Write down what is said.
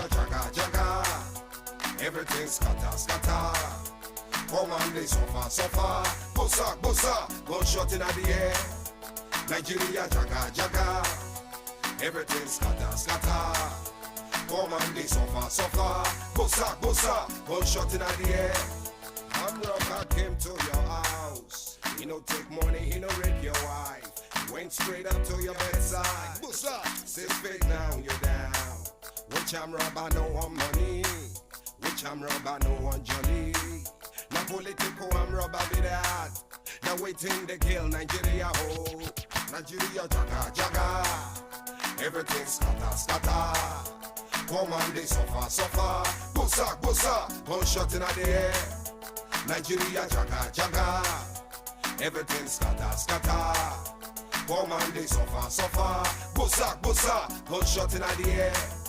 Nigeria jaga jaga, everything scatter scatter. Come on, they suffer. Bossa, gunshot in the air. Nigeria jaga jaga, everything scatter scatter. Come on, they suffer. Bossa, gunshot in the air. I'm rocker came to your house. He no take money, he no rape your wife. He went straight up to your bedside. Bossa, says fake now you're down. Which I'm robber, no one money. Which I'm robber, no one jolly. Now political, I'm robber with that. Now waiting to kill Nigeria, oh. Nigeria jaga jaga, everything scatter. Come on, they suffer. Bossa, gunshot in the air. Nigeria jaga jaga, everything scatter. Come on, they suffer. Bossa, gunshot in the air.